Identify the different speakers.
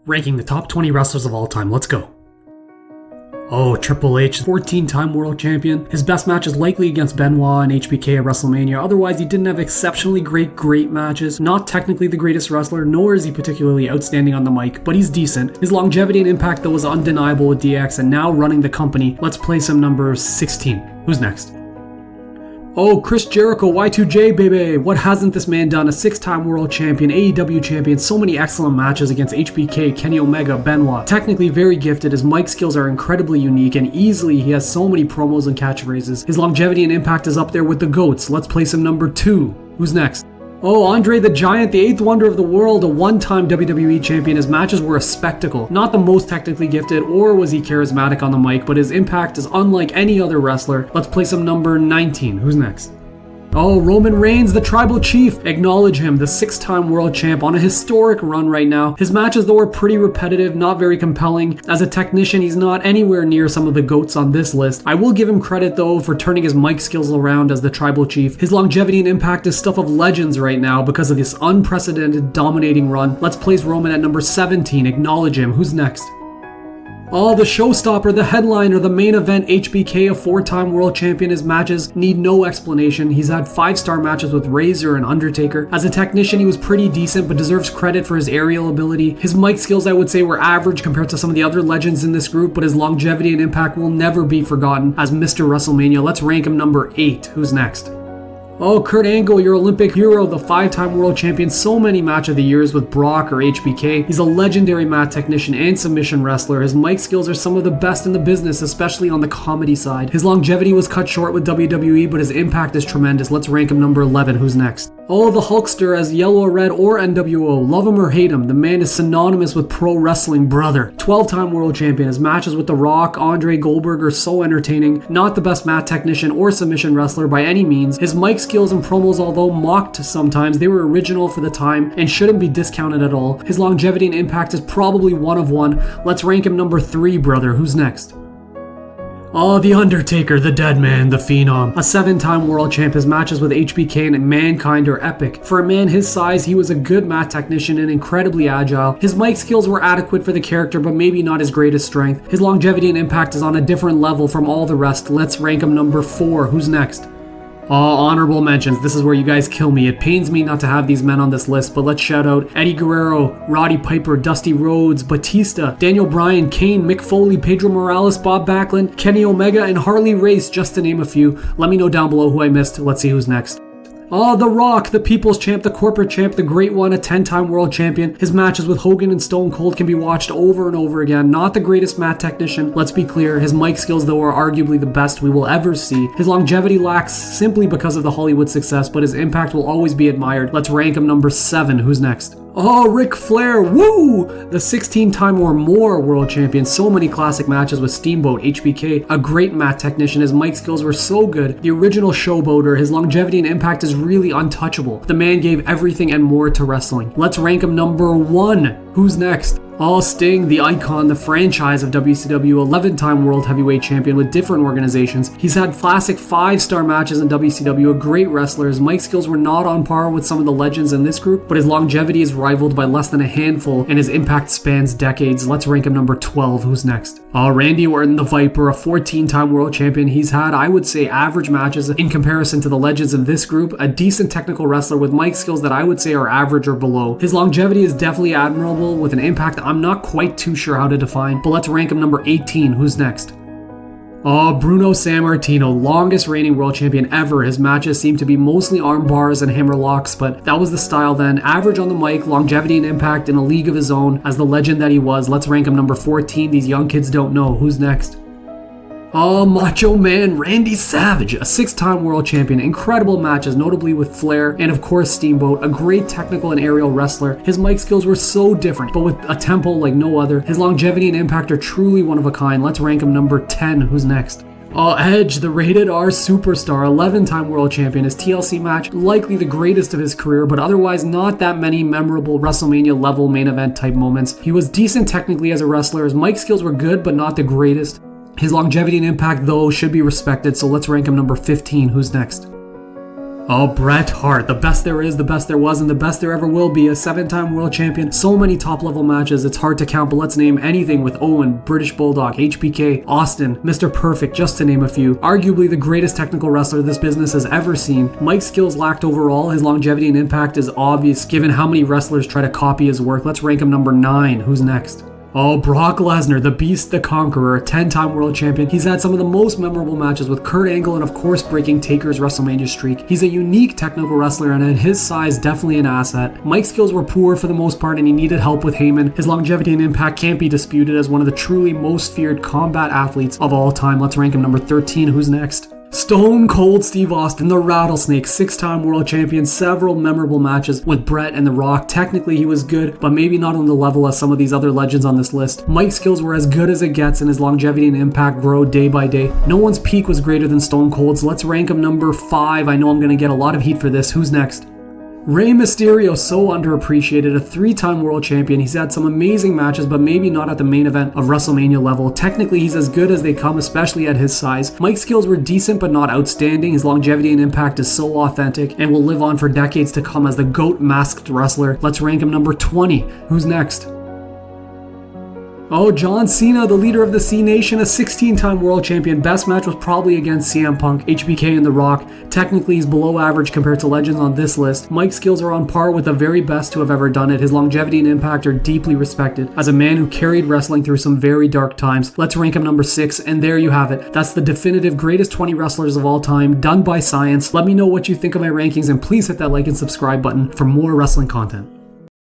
Speaker 1: Ranking the top 20 wrestlers of all time, let's go. Oh, Triple H, 14-time world champion. His best match is likely against Benoit and HBK at WrestleMania. Otherwise, he didn't have exceptionally great matches. Not technically the greatest wrestler, nor is he particularly outstanding on the mic, but he's decent. His longevity and impact, though, was undeniable with DX, and now running the company. Let's place him number 16. Who's next? Oh, Chris Jericho, Y2J, baby. What hasn't this man done? A 6-time world champion, AEW champion, so many excellent matches against HBK, Kenny Omega, Benoit. Technically very gifted, his mic skills are incredibly unique, and easily he has so many promos and catchphrases. His longevity and impact is up there with the GOATs. Let's place him number 2. Who's next? Oh, Andre the Giant, the 8th wonder of the world, a one-time WWE champion. His matches were a spectacle. Not the most technically gifted, or was he charismatic on the mic, but his impact is unlike any other wrestler. Let's place him number 19. Who's next? Oh, Roman Reigns, the Tribal Chief. Acknowledge him, the 6-time world champ on a historic run right now. His matches, though, are pretty repetitive, not very compelling. As a technician, he's not anywhere near some of the GOATs on this list. I will give him credit, though, for turning his mic skills around as the Tribal Chief. His longevity and impact is stuff of legends right now because of this unprecedented dominating run. Let's place Roman at number 17. Acknowledge him. Who's next? Oh, the showstopper, the headliner, the main event, HBK, a 4-time world champion. His matches need no explanation. He's had 5-star matches with Razor and Undertaker. As a technician, he was pretty decent, but deserves credit for his aerial ability. His mic skills, I would say, were average compared to some of the other legends in this group, but his longevity and impact will never be forgotten as Mr. WrestleMania. Let's rank him number 8. Who's next? Oh, Kurt Angle, your Olympic hero, the 5-time world champion, so many match of the years with Brock or HBK. He's a legendary mat technician and submission wrestler. His mic skills are some of the best in the business, especially on the comedy side. His longevity was cut short with WWE, but his impact is tremendous. Let's rank him number 11. Who's next? Oh, the Hulkster, as Yellow or Red or NWO. Love him or hate him, the man is synonymous with pro wrestling, brother. 12-time world champion. His matches with The Rock, Andre Goldberg are so entertaining. Not the best mat technician or submission wrestler by any means. His mic skills and promos, although mocked sometimes, they were original for the time and shouldn't be discounted at all. His longevity and impact is probably one of one. Let's rank him number 3, brother. Who's next? Oh, The Undertaker, the dead man, the phenom. A 7-time world champ. His matches with HBK and Mankind are epic. For a man his size, he was a good mat technician and incredibly agile. His mic skills were adequate for the character, but maybe not his greatest strength. His longevity and impact is on a different level from all the rest. Let's rank him number 4. Who's next? Oh, honorable mentions. This is where you guys kill me. It pains me not to have these men on this list, but let's shout out Eddie Guerrero, Roddy Piper, Dusty Rhodes, Batista, Daniel Bryan, Kane, Mick Foley, Pedro Morales, Bob Backlund, Kenny Omega, and Harley Race, just to name a few. Let me know down below who I missed. Let's see who's next. Oh, The Rock, the People's Champ, the Corporate Champ, the Great One, a 10-time world champion. His matches with Hogan and Stone Cold can be watched over and over again. Not the greatest mat technician, let's be clear. His mic skills, though, are arguably the best we will ever see. His longevity lacks simply because of the Hollywood success, but his impact will always be admired. Let's rank him number 7. Who's next? Oh, Ric Flair, woo! The 16-time or more world champion. So many classic matches with Steamboat, HBK, a great mat technician. His mic skills were so good. The original showboater. His longevity and impact is really untouchable. The man gave everything and more to wrestling. Let's rank him number 1. Who's next? Oh, Sting, the icon, the franchise of WCW, 11-time world heavyweight champion with different organizations. He's had classic 5-star matches in WCW, a great wrestler. His mic skills were not on par with some of the legends in this group, but his longevity is rivaled by less than a handful, and his impact spans decades. Let's rank him number 12. Who's next? Oh, Randy Orton, the Viper, a 14-time world champion. He's had, I would say, average matches in comparison to the legends of this group. A decent technical wrestler with mic skills that I would say are average or below. His longevity is definitely admirable with an impact I'm not quite too sure how to define, but let's rank him number 18. Who's next? Oh, Bruno Sammartino, longest reigning world champion ever. His matches seem to be mostly arm bars and hammer locks, but that was the style then. Average on the mic, longevity and impact in a league of his own as the legend that he was. Let's rank him number 14. These young kids don't know. Who's next? Oh, Macho Man, Randy Savage, a 6-time world champion. Incredible matches, notably with Flair and of course Steamboat, a great technical and aerial wrestler. His mic skills were so different, but with a tempo like no other. His longevity and impact are truly one of a kind. Let's rank him number 10. Who's next? Oh, Edge, the rated R superstar, 11-time world champion. His TLC match, likely the greatest of his career, but otherwise not that many memorable WrestleMania level main event type moments. He was decent technically as a wrestler. His mic skills were good, but not the greatest. His longevity and impact, though, should be respected, so let's rank him number 15. Who's next? Oh, Bret Hart, the best there is, the best there was, and the best there ever will be. A 7-time world champion, so many top level matches, it's hard to count, but let's name anything with Owen, British Bulldog, HBK, Austin, Mr. Perfect, just to name a few. Arguably the greatest technical wrestler this business has ever seen. Mike's skills lacked overall, his longevity and impact is obvious given how many wrestlers try to copy his work. Let's rank him number 9. Who's next? Oh, Brock Lesnar, the Beast, the Conqueror, a 10-time world champion. He's had some of the most memorable matches with Kurt Angle and of course breaking Taker's WrestleMania streak. He's a unique technical wrestler and at his size definitely an asset. Mike's skills were poor for the most part and he needed help with Heyman. His longevity and impact can't be disputed as one of the truly most feared combat athletes of all time. Let's rank him number 13. Who's next? Stone Cold Steve Austin, the Rattlesnake, 6-time world champion, several memorable matches with Bret and The Rock. Technically he was good, but maybe not on the level as some of these other legends on this list. Mike's skills were as good as it gets and his longevity and impact grow day by day. No one's peak was greater than Stone Cold's. Let's rank him number 5. I know I'm going to get a lot of heat for this. Who's next? Rey Mysterio, so underappreciated, a 3-time world champion. He's had some amazing matches, but maybe not at the main event of WrestleMania level. Technically, he's as good as they come, especially at his size. Mike's skills were decent, but not outstanding. His longevity and impact is so authentic and will live on for decades to come as the GOAT masked wrestler. Let's rank him number 20. Who's next? Oh, John Cena, the leader of the C Nation, a 16-time world champion. Best match was probably against CM Punk, HBK, and The Rock. Technically, he's below average compared to legends on this list. Mike's skills are on par with the very best who have ever done it. His longevity and impact are deeply respected as a man who carried wrestling through some very dark times. Let's rank him number 6, and there you have it. That's the definitive greatest 20 wrestlers of all time, done by science. Let me know what you think of my rankings, and please hit that like and subscribe button for more wrestling content.